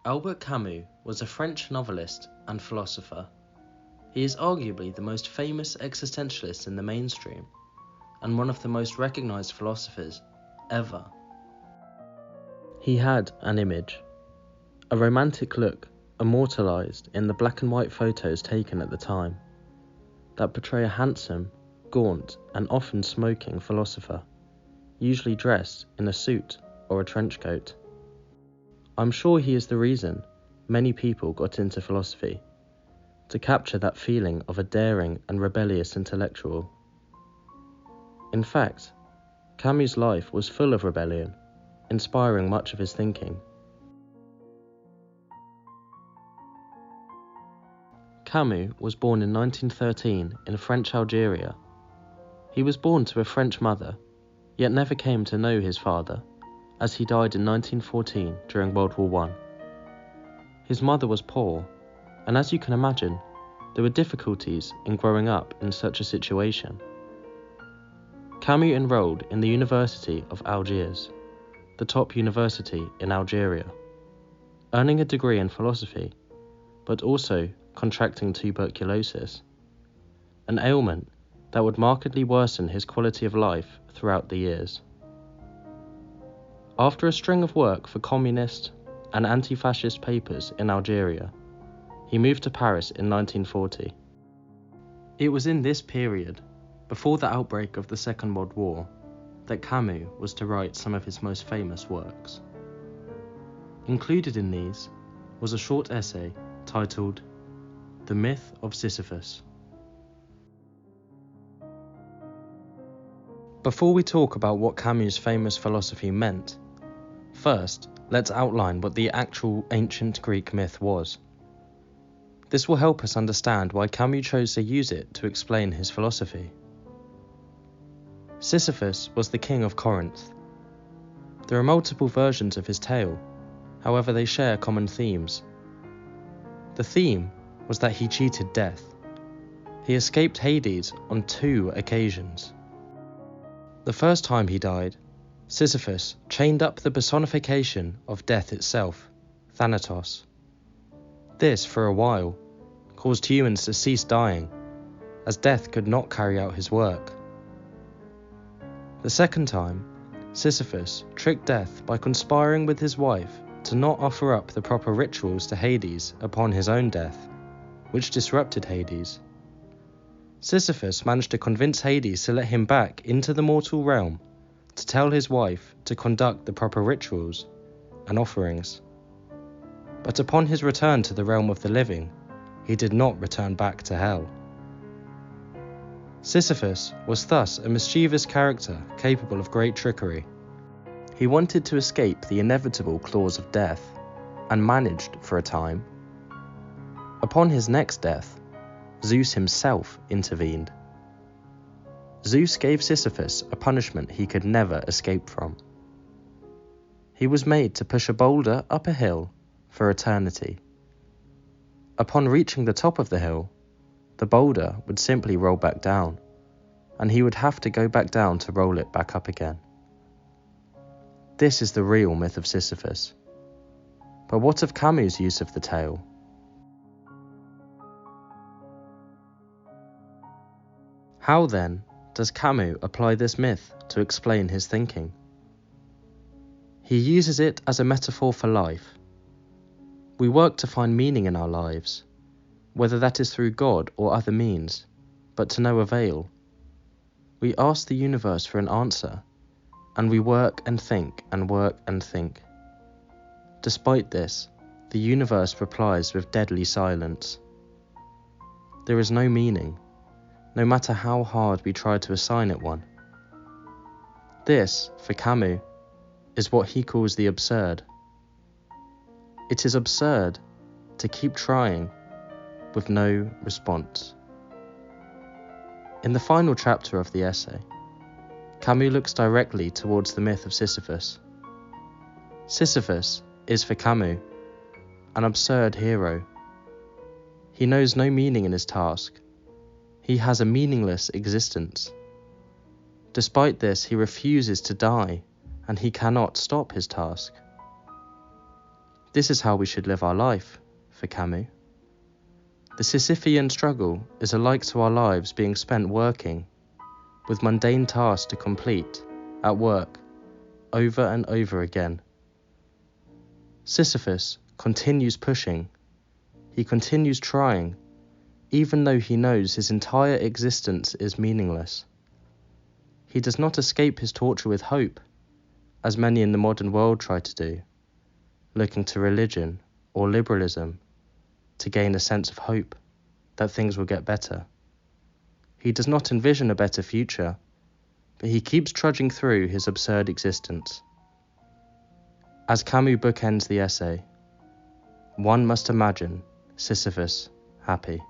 Albert Camus was a French novelist and philosopher. He is arguably the most famous existentialist in the mainstream, and one of the most recognized philosophers ever. He had an image, a romantic look immortalized in the black and white photos taken at the time, that portray a handsome, gaunt, and often smoking philosopher, usually dressed in a suit or a trench coat. I'm sure he is the reason many people got into philosophy, to capture that feeling of a daring and rebellious intellectual. In fact, Camus' life was full of rebellion, inspiring much of his thinking. Camus was born in 1913 in French Algeria. He was born to a French mother, yet never came to know his father, as he died in 1914 during World War I. His mother was poor, and as you can imagine, there were difficulties in growing up in such a situation. Camus enrolled in the University of Algiers, the top university in Algeria, earning a degree in philosophy, but also contracting tuberculosis, an ailment that would markedly worsen his quality of life throughout the years. After a string of work for communist and anti-fascist papers in Algeria, he moved to Paris in 1940. It was in this period, before the outbreak of the Second World War, that Camus was to write some of his most famous works. Included in these was a short essay titled The Myth of Sisyphus. Before we talk about what Camus' famous philosophy meant, first, let's outline what the actual ancient Greek myth was. This will help us understand why Camus chose to use it to explain his philosophy. Sisyphus was the king of Corinth. There are multiple versions of his tale, however they share common themes. The theme was that he cheated death. He escaped Hades on 2 occasions. The first time he died, Sisyphus chained up the personification of death itself, Thanatos. This, for a while, caused humans to cease dying, as death could not carry out his work. The second time, Sisyphus tricked death by conspiring with his wife to not offer up the proper rituals to Hades upon his own death, which disrupted Hades. Sisyphus managed to convince Hades to let him back into the mortal realm to tell his wife to conduct the proper rituals and offerings. But upon his return to the realm of the living, he did not return back to hell. Sisyphus was thus a mischievous character capable of great trickery. He wanted to escape the inevitable claws of death, and managed for a time. Upon his next death, Zeus himself intervened. Zeus gave Sisyphus a punishment he could never escape from. He was made to push a boulder up a hill for eternity. Upon reaching the top of the hill, the boulder would simply roll back down, and he would have to go back down to roll it back up again. This is the real myth of Sisyphus. But what of Camus' use of the tale? How then does Camus apply this myth to explain his thinking? He uses it as a metaphor for life. We work to find meaning in our lives, whether that is through God or other means, but to no avail. We ask the universe for an answer, and we work and think and work and think. Despite this, the universe replies with deadly silence. There is no meaning, no matter how hard we try to assign it one. This, for Camus, is what he calls the absurd. It is absurd to keep trying with no response. In the final chapter of the essay, Camus looks directly towards the myth of Sisyphus. Sisyphus is, for Camus, an absurd hero. He knows no meaning in his task. He has a meaningless existence. Despite this, he refuses to die, and he cannot stop his task. This is how we should live our life, for Camus. The Sisyphean struggle is alike to our lives being spent working, with mundane tasks to complete, at work, over and over again. Sisyphus continues pushing. He continues trying, even though he knows his entire existence is meaningless. He does not escape his torture with hope, as many in the modern world try to do, looking to religion or liberalism to gain a sense of hope that things will get better. He does not envision a better future, but he keeps trudging through his absurd existence. As Camus bookends the essay, one must imagine Sisyphus happy.